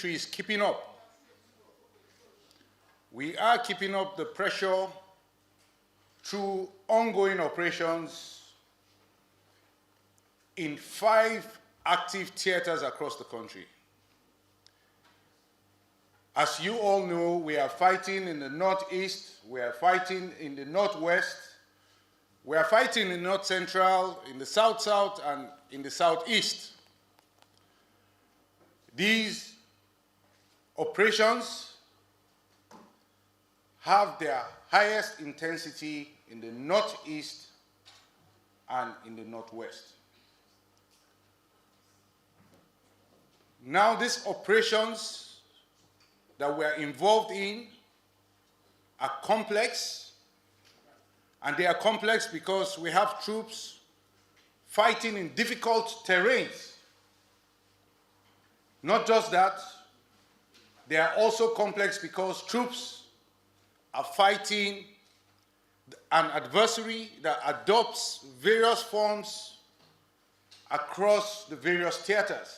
military is keeping up. We are keeping up the pressure through ongoing operations in 5 active theaters across the country. As you all know, we are fighting in the northeast, we are fighting in the northwest, we are fighting in the north central, in the south-south, and in the southeast. These operations have their highest intensity in the northeast and in the northwest. Now, these operations that we are involved in are complex, and they are complex because we have troops fighting in difficult terrains. Not just that, they are also complex because troops are fighting an adversary that adopts various forms across the various theaters.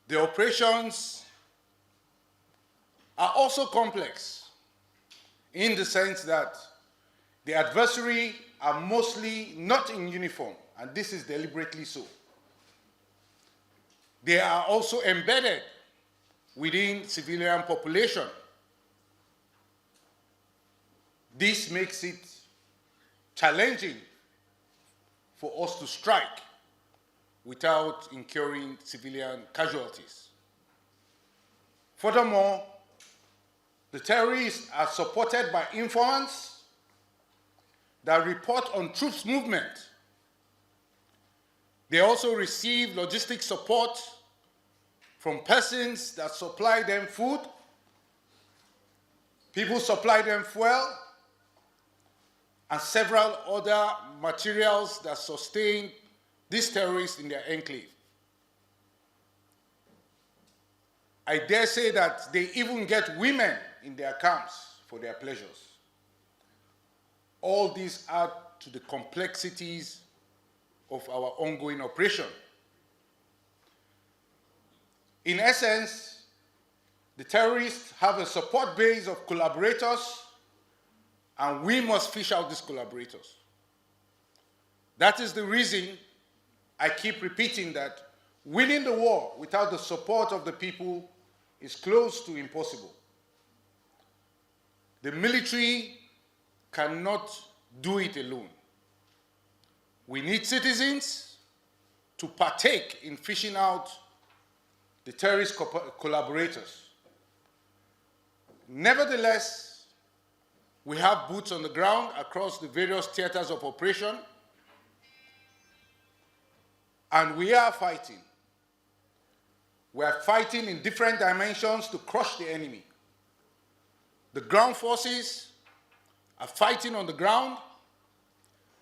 The operations are also complex in the sense that the adversary are mostly not in uniform, and this is deliberately so. They are also embedded within civilian population. This makes it challenging for us to strike without incurring civilian casualties. Furthermore, the terrorists are supported by informants that report on troops' movement. They also receive logistic support from persons that supply them food, people supply them fuel, and several other materials that sustain these terrorists in their enclave. I dare say that they even get women in their camps for their pleasures. All these add to the complexities of our ongoing operation. In essence, the terrorists have a support base of collaborators, and we must fish out these collaborators. That is the reason I keep repeating that winning the war without the support of the people is close to impossible. The military cannot do it alone. We need citizens to partake in fishing out the terrorist collaborators. Nevertheless, we have boots on the ground across the various theaters of operation, and we are fighting. We are fighting in different dimensions to crush the enemy. The ground forces are fighting on the ground.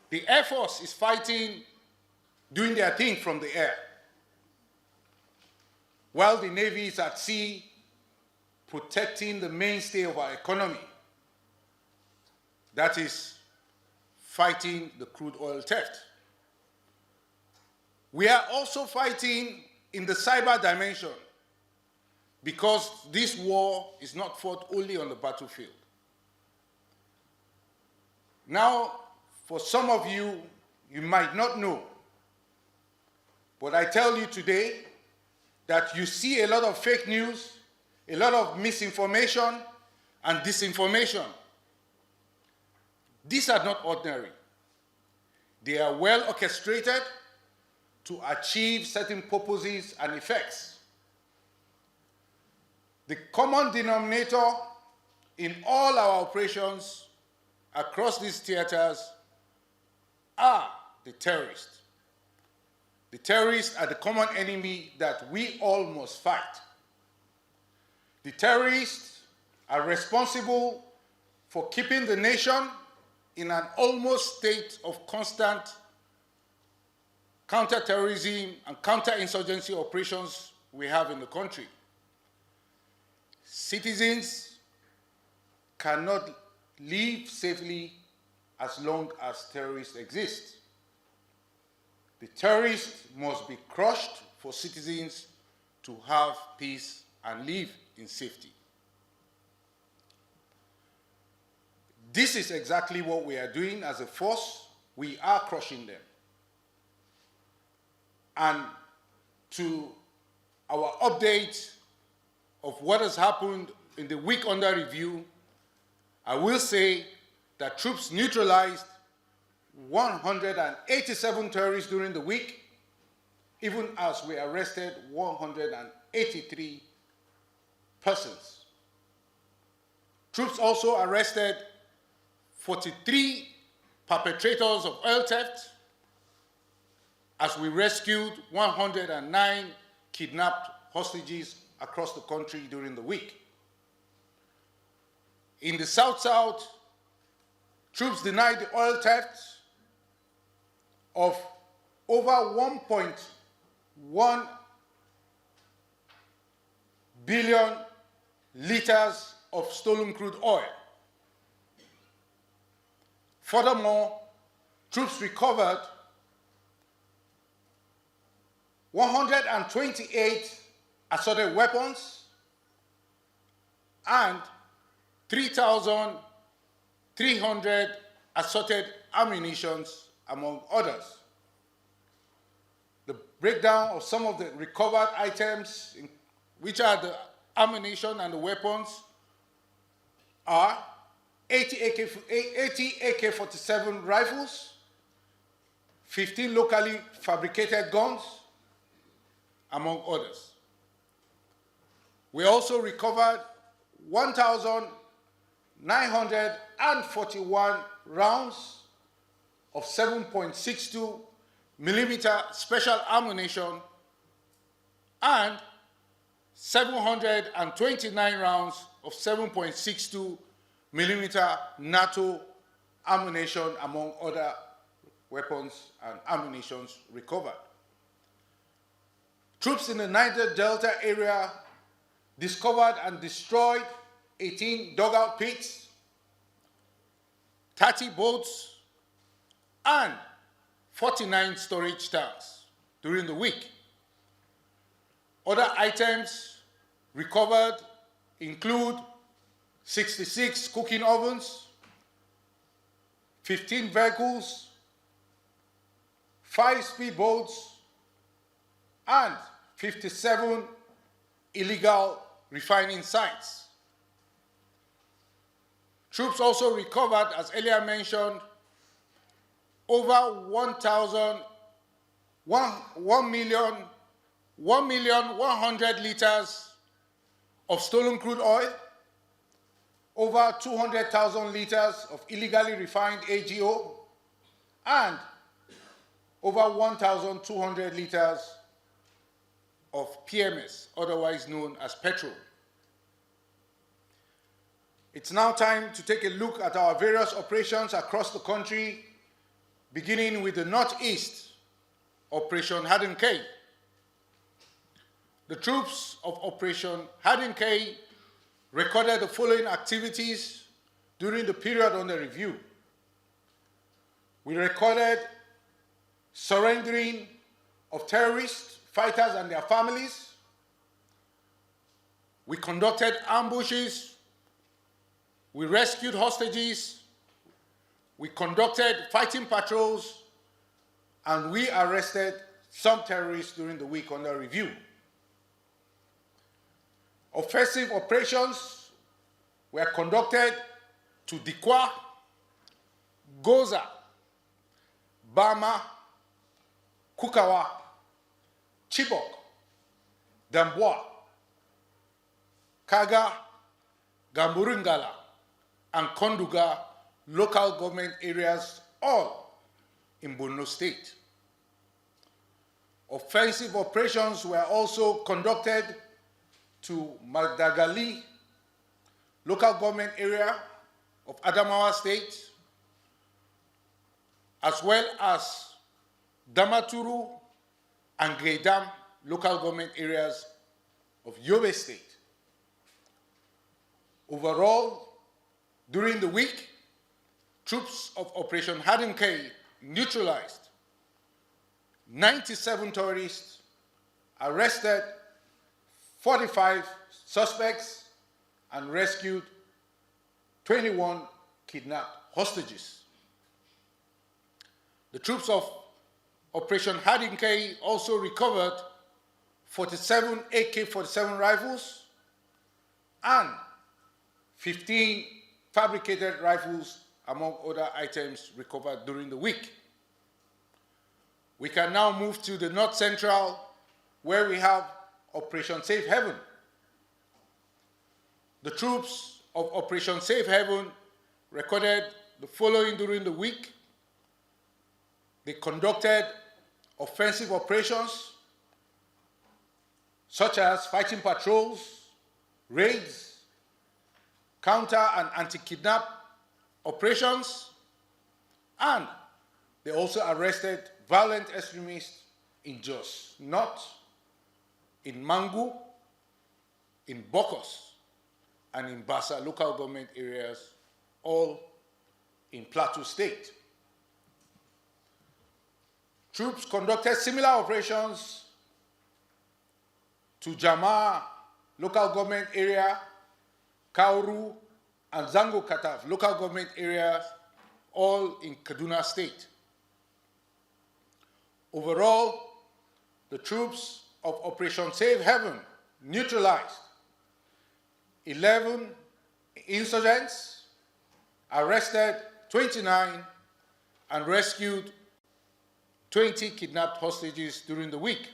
The Air Force is fighting, doing their thing from the air, while the Navy is at sea, protecting the mainstay of our economy. That is, fighting the crude oil theft. We are also fighting in the cyber dimension, because this war is not fought only on the battlefield. Now, for some of you, you might not know, but I tell you today that you see a lot of fake news, a lot of misinformation and disinformation. These are not ordinary. They are well orchestrated to achieve certain purposes and effects. The common denominator in all our operations across these theaters are the terrorists. The terrorists are the common enemy that we all must fight. The terrorists are responsible for keeping the nation in an almost state of constant counter-terrorism and counter-insurgency operations we have in the country. Citizens cannot live safely as long as terrorists exist. The terrorists must be crushed for citizens to have peace and live in safety. This is exactly what we are doing as a force. We are crushing them. And to our update of what has happened in the week under review, I will say that troops neutralized 187 terrorists during the week, even as we arrested 183 persons. Troops also arrested 43 perpetrators of oil theft, as we rescued 109 kidnapped hostages across the country during the week. In the South-South, troops denied the oil theft of over 1.1 billion liters of stolen crude oil. Furthermore, troops recovered 128 assorted weapons and 3,300 assorted ammunition, among others. The breakdown of some of the recovered items, which are the ammunition and the weapons, are 80 AK-47 rifles, 15 locally fabricated guns, among others. We also recovered 1,941 rounds of 7.62 millimeter special ammunition and 729 rounds of 7.62 millimeter NATO ammunition, among other weapons and ammunition recovered. Troops in the Niger Delta area discovered and destroyed 18 dugout pits, 30 boats, and 49 storage tanks during the week. Other items recovered include 66 cooking ovens, 15 vehicles, 5 speedboats, and 57 illegal refining sites. Troops also recovered, as earlier mentioned, over 1,100,000 liters of stolen crude oil, over 200,000 liters of illegally refined AGO, and over 1,200 liters of PMS, otherwise known as petrol. It's now time to take a look at our various operations across the country, beginning with the Northeast, Operation Hadden-K. The troops of Operation Hadden-K recorded the following activities during the period under review. We recorded surrendering of terrorists, fighters, and their families. We conducted ambushes. We rescued hostages. We conducted fighting patrols, and we arrested some terrorists during the week under review. Offensive operations were conducted to Dikwa, Goza, Bama, Kukawa, Chibok, Damboa, Kaga, Gamburungala, and Konduga local government areas, all in Borno State. Offensive operations were also conducted to Madagali local government area of Adamawa State, as well as Damaturu and Gaidam local government areas of Yobe State. Overall, during the week, troops of Operation Hadden-K neutralized 97 terrorists, arrested 45 suspects and rescued 21 kidnapped hostages. The troops of Operation Hadinkai also recovered 47 AK-47 rifles and 15 fabricated rifles, among other items recovered during the week. We can now move to the North Central, where we have Operation Safe Haven. The troops of Operation Safe Haven recorded the following during the week. They conducted offensive operations such as fighting patrols, raids, counter and anti-kidnap operations, and they also arrested violent extremists in Jos North, in Mangu, in Bokos, and in Basa local government areas, all in Plateau State. Troops conducted similar operations to Jama local government area, Kauru, and Zango Kataf local government areas, all in Kaduna State. Overall, the troops of Operation Safe Haven neutralized 11 insurgents, arrested 29, and rescued 20 kidnapped hostages during the week.